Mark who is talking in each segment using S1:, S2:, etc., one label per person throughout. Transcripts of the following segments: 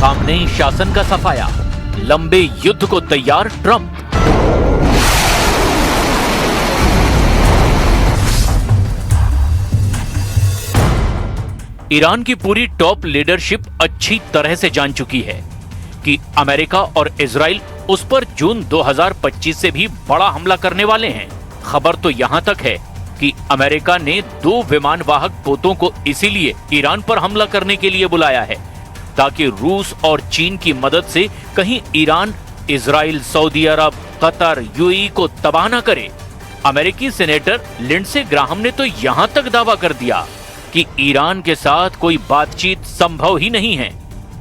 S1: Khamenei शासन का सफाया, लंबे युद्ध को तैयार ट्रंप। ईरान की पूरी टॉप लीडरशिप अच्छी तरह से जान चुकी है कि अमेरिका और इजराइल उस पर जून 2025 से भी बड़ा हमला करने वाले हैं। खबर तो यहां तक है कि अमेरिका ने 2 विमान वाहक पोतों को इसीलिए ईरान पर हमला करने के लिए बुलाया है ताकि रूस और चीन की मदद से कहीं ईरान, इजराइल, सऊदी अरब, कतर, यूएई को तबाह न करे। अमेरिकी सेनेटर लिंडसे ग्राहम ने तो यहां तक दावा कर दिया कि ईरान के साथ कोई बातचीत संभव ही नहीं है।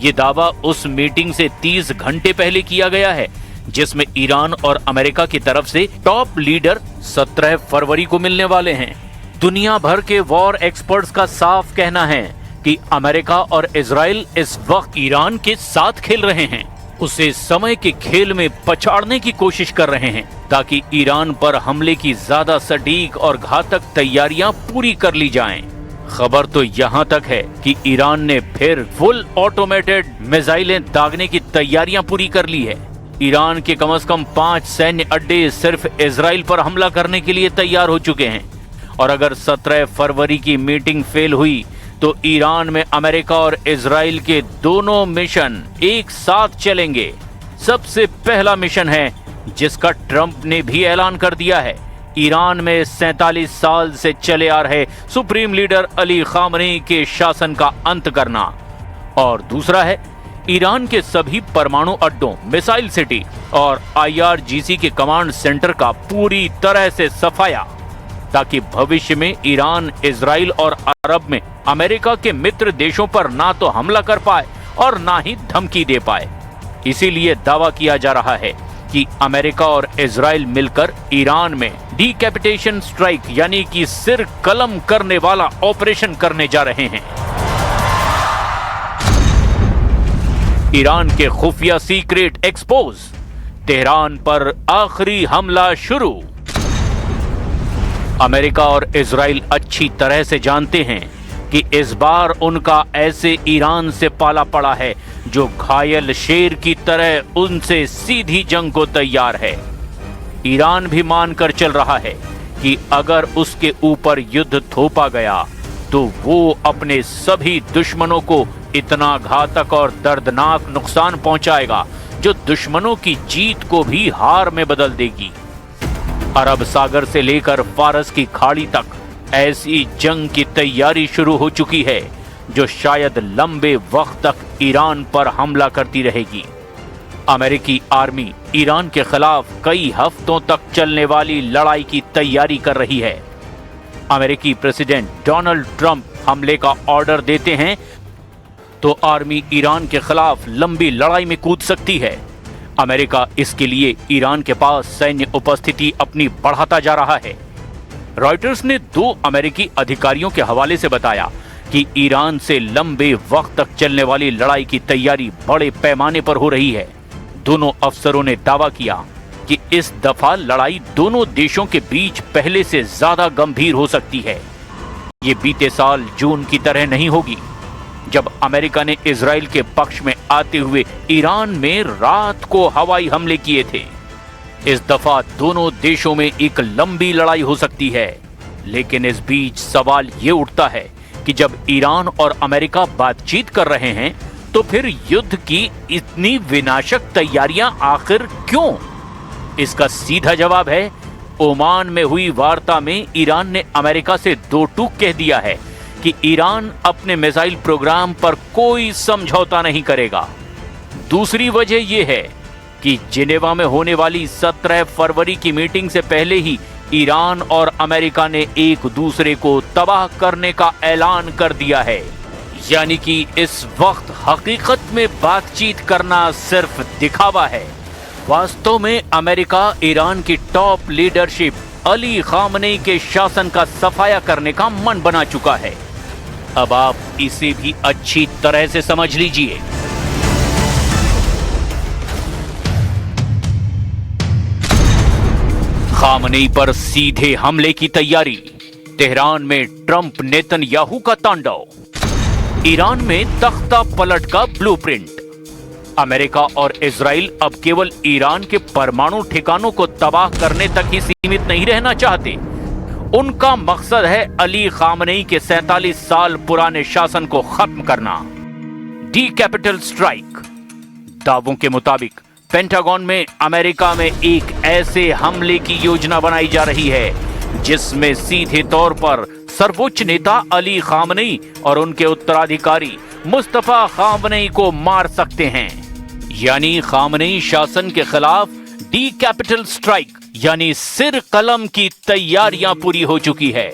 S1: ये दावा उस मीटिंग से 30 घंटे पहले किया गया है जिसमें ईरान और अमेरिका की तरफ से टॉप लीडर 17 फरवरी को मिलने वाले हैं। दुनिया भर के वॉर एक्सपर्ट्स का साफ कहना है कि अमेरिका और इजराइल इस वक्त ईरान के साथ खेल रहे हैं, उसे समय के खेल में पछाड़ने की कोशिश कर रहे हैं ताकि ईरान पर हमले की ज्यादा सटीक और घातक तैयारियां पूरी कर ली जाएं। खबर तो यहां तक है कि ईरान ने फिर फुल ऑटोमेटेड मिसाइलें दागने की तैयारियां पूरी कर ली है। ईरान के कम से कम 5 सैन्य अड्डे सिर्फ इजराइल पर हमला करने के लिए तैयार हो चुके हैं और अगर 17 फरवरी की मीटिंग फेल हुई तो ईरान में अमेरिका और इजराइल के दोनों मिशन एक साथ चलेंगे। सबसे पहला मिशन है जिसका ट्रंप ने भी ऐलान कर दिया है, ईरान में 47 साल से चले आ रहे सुप्रीम लीडर अली खामनेई के शासन का अंत करना। और दूसरा है ईरान के सभी परमाणु अड्डों, मिसाइल सिटी और IRGC के कमांड सेंटर का पूरी तरह से सफाया ताकि भविष्य में ईरान, इजराइल और अरब में अमेरिका के मित्र देशों पर ना तो हमला कर पाए और ना ही धमकी दे पाए। इसीलिए दावा किया जा रहा है कि अमेरिका और इजराइल मिलकर ईरान में डिकैपिटेशन स्ट्राइक यानी कि सिर कलम करने वाला ऑपरेशन करने जा रहे हैं। ईरान के खुफिया सीक्रेट एक्सपोज, तेहरान पर आखिरी हमला शुरू। अमेरिका और इजराइल अच्छी तरह से जानते हैं कि इस बार उनका ऐसे ईरान से पाला पड़ा है जो घायल शेर की तरह उनसे सीधी जंग को तैयार है। ईरान भी मानकर चल रहा है कि अगर उसके ऊपर युद्ध थोपा गया तो वो अपने सभी दुश्मनों को इतना घातक और दर्दनाक नुकसान पहुंचाएगा जो दुश्मनों की जीत को भी हार में बदल देगी। अरब सागर से लेकर फारस की खाड़ी तक ऐसी जंग की तैयारी शुरू हो चुकी है जो शायद लंबे वक्त तक ईरान पर हमला करती रहेगी। अमेरिकी आर्मी ईरान के खिलाफ कई हफ्तों तक चलने वाली लड़ाई की तैयारी कर रही है। अमेरिकी प्रेसिडेंट डोनाल्ड ट्रंप हमले का ऑर्डर देते हैं तो आर्मी ईरान के खिलाफ लंबी लड़ाई में कूद सकती है। अमेरिका इसके लिए ईरान के पास सैन्य उपस्थिति अपनी बढ़ाता जा रहा है। रॉयटर्स ने 2 अमेरिकी अधिकारियों के हवाले से बताया कि ईरान से लंबे वक्त तक चलने वाली लड़ाई की तैयारी बड़े पैमाने पर हो रही है। दोनों अफसरों ने दावा किया कि इस दफा लड़ाई दोनों देशों के बीच पहले से ज्यादा गंभीर हो सकती है। ये बीते साल जून की तरह नहीं होगी जब अमेरिका ने इजराइल के पक्ष में आते हुए ईरान में रात को हवाई हमले किए थे। इस दफा दोनों देशों में एक लंबी लड़ाई हो सकती है, लेकिन इस बीच सवाल ये उठता है कि जब ईरान और अमेरिका बातचीत कर रहे हैं तो फिर युद्ध की इतनी विनाशक तैयारियां आखिर क्यों? इसका सीधा जवाब है, ओमान में हुई वार्ता में ईरान ने अमेरिका से 2 टूक कह दिया है कि ईरान अपने मिसाइल प्रोग्राम पर कोई समझौता नहीं करेगा। दूसरी वजह यह है कि जिनेवा में होने वाली 17 फरवरी की मीटिंग से पहले ही ईरान और अमेरिका ने एक दूसरे को तबाह करने का ऐलान कर दिया है। यानी कि इस वक्त हकीकत में बातचीत करना सिर्फ दिखावा है। वास्तव में अमेरिका ईरान की टॉप लीडरशिप अली खामनेई के शासन का सफाया करने का मन बना चुका है। अब आप इसे भी अच्छी तरह से समझ लीजिए। खामनेई पर सीधे हमले की तैयारी। तेहरान में ट्रंप नेतन्याहू का तांडव। ईरान में तख्ता पलट का ब्लूप्रिंट। अमेरिका और इजराइल अब केवल ईरान के परमाणु ठिकानों को तबाह करने तक ही सीमित नहीं रहना चाहते। उनका मकसद है अली खामनेई के 47 साल पुराने शासन को खत्म करना। D capital strike. दावों के मुताबिक पेंटागन में अमेरिका में एक ऐसे हमले की योजना बनाई जा रही है जिसमें सीधे तौर पर सर्वोच्च नेता अली खामनेई और उनके उत्तराधिकारी मुस्तफा खामनेई को मार सकते हैं। यानी खामनेई शासन के खिलाफ डी कैपिटल स्ट्राइक यानी सिर कलम की तैयारियां पूरी हो चुकी है।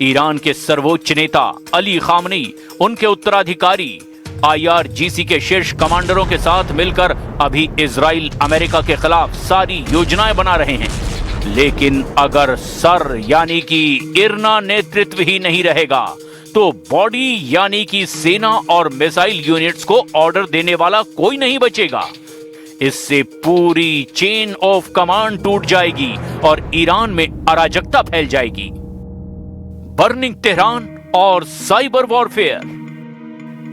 S1: ईरान के सर्वोच्च नेता अली खामनेई, उनके उत्तराधिकारी IRGC के शीर्ष कमांडरों के साथ मिलकर अभी इजराइल अमेरिका के खिलाफ सारी योजनाएं बना रहे हैं। लेकिन अगर सर यानी कि इरना नेतृत्व ही नहीं रहेगा तो बॉडी यानी कि सेना और मिसाइल यूनिट्स को ऑर्डर देने वाला कोई नहीं बचेगा। इससे पूरी चेन ऑफ कमांड टूट जाएगी और ईरान में अराजकता फैल जाएगी। बर्निंग तेहरान और साइबर वॉरफेयर।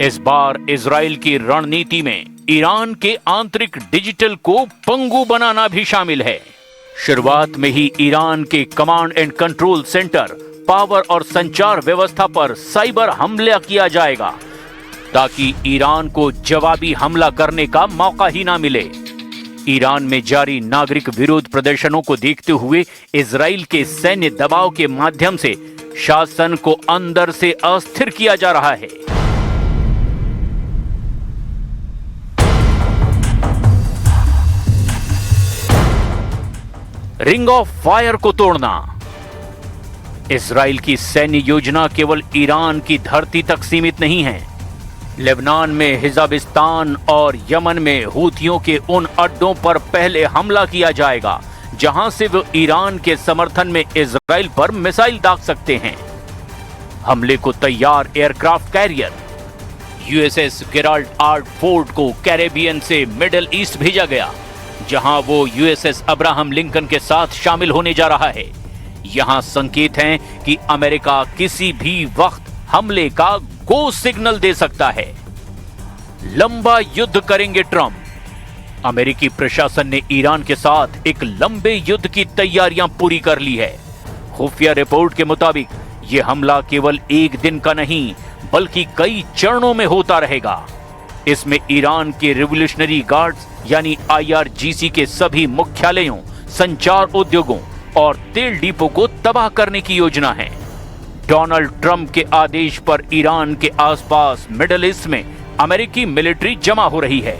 S1: इस बार इजराइल की रणनीति में ईरान के आंतरिक डिजिटल को पंगु बनाना भी शामिल है। शुरुआत में ही ईरान के command and control centre, power और संचार व्यवस्था पर साइबर हमला किया जाएगा ताकि ईरान को जवाबी हमला करने का मौका ही ना मिले। ईरान में जारी नागरिक विरोध प्रदर्शनों को देखते हुए इजराइल के सैन्य दबाव के माध्यम से शासन को अंदर से अस्थिर किया जा रहा है। रिंग ऑफ फायर को तोड़ना। इजराइल की सैन्य योजना केवल ईरान की धरती तक सीमित नहीं है। लेबनान में हिजाबिस्तान और यमन में हूथियों के उन अड्डों पर पहले हमला किया जाएगा जहां से वो ईरान के समर्थन में इजराइल पर मिसाइल दाग सकते हैं। हमले को तैयार aircraft carrier USS Gerald R Ford को कैरेबियन से मिडिल ईस्ट भेजा गया जहां वो USS अब्राहम लिंकन के साथ शामिल होने जा रहा है। यहां संकेत हैं कि अमेरिका किसी भी वक्त हमले का गो सिग्नल दे सकता है। लंबा युद्ध करेंगे ट्रंप। अमेरिकी प्रशासन ने ईरान के साथ एक लंबे युद्ध की तैयारियां पूरी कर ली है। खुफिया रिपोर्ट के मुताबिक यह हमला केवल एक दिन का नहीं बल्कि कई चरणों में होता रहेगा। इसमें ईरान के रिवोल्यूशनरी गार्ड्स यानी IRGC के सभी मुख्यालयों, संचार उद्योगों और तेल डिपो को तबाह करने की योजना है। डोनाल्ड ट्रंप के आदेश पर ईरान के आसपास मिडिल ईस्ट में अमेरिकी मिलिट्री जमा हो रही है।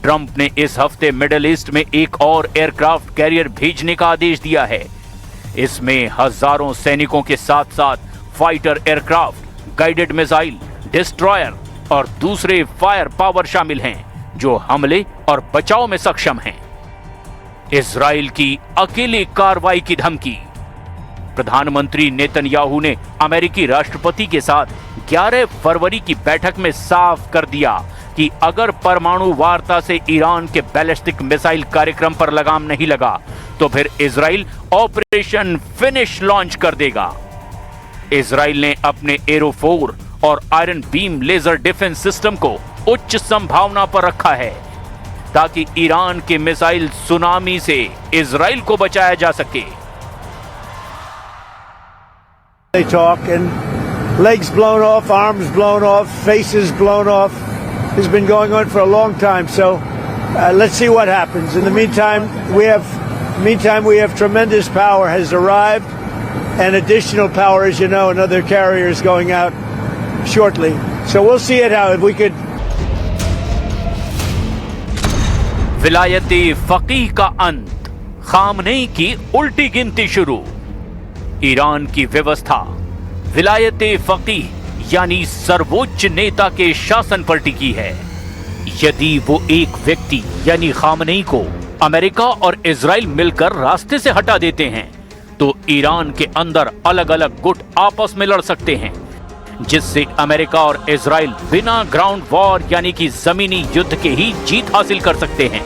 S1: ट्रंप ने इस हफ्ते मिडिल ईस्ट में एक और एयरक्राफ्ट कैरियर भेजने का आदेश दिया है। इसमें हजारों सैनिकों के साथ साथ fighter aircraft, guided missile, destroyer और दूसरे फायर पावर शामिल हैं जो हमले और बचाव में सक्षम हैं। इजराइल की अकेले कार्रवाई की धमकी। प्रधानमंत्री नेतन्याहू ने अमेरिकी राष्ट्रपति के साथ 11 फरवरी की बैठक में साफ कर दिया कि अगर परमाणु वार्ता से ईरान के बैलिस्टिक मिसाइल कार्यक्रम पर लगाम नहीं लगा तो फिर इजराइल ऑपरेशन फिनिश लॉन्च कर देगा। इजराइल ने अपने एरो-4 और Iron Beam laser defence system को उच्च संभावना पर रखा है ताकि ईरान के मिसाइल सुनामी से इजराइल को बचाया जा सके।
S2: They talk and legs blown off, arms blown off, faces blown off. It's been going on for a long time. So let's see what happens. In the meantime, we have tremendous power has arrived, and additional power, as you know, another carrier is going out shortly. So we'll see it how if we could.
S1: विलायते फकीह का अंत। Khamenei की उल्टी गिनती शुरू। Iran की व्यवस्था विलायते फकीह यानी सर्वोच्च नेता के शासन पर टिकी है। यदि वो एक व्यक्ति यानी खामनेई को अमेरिका और इजराइल मिलकर रास्ते से हटा देते हैं तो ईरान के अंदर अलग अलग गुट आपस में लड़ सकते हैं, जिससे अमेरिका और इजराइल बिना ग्राउंड वॉर यानी कि जमीनी युद्ध के ही जीत हासिल कर सकते हैं।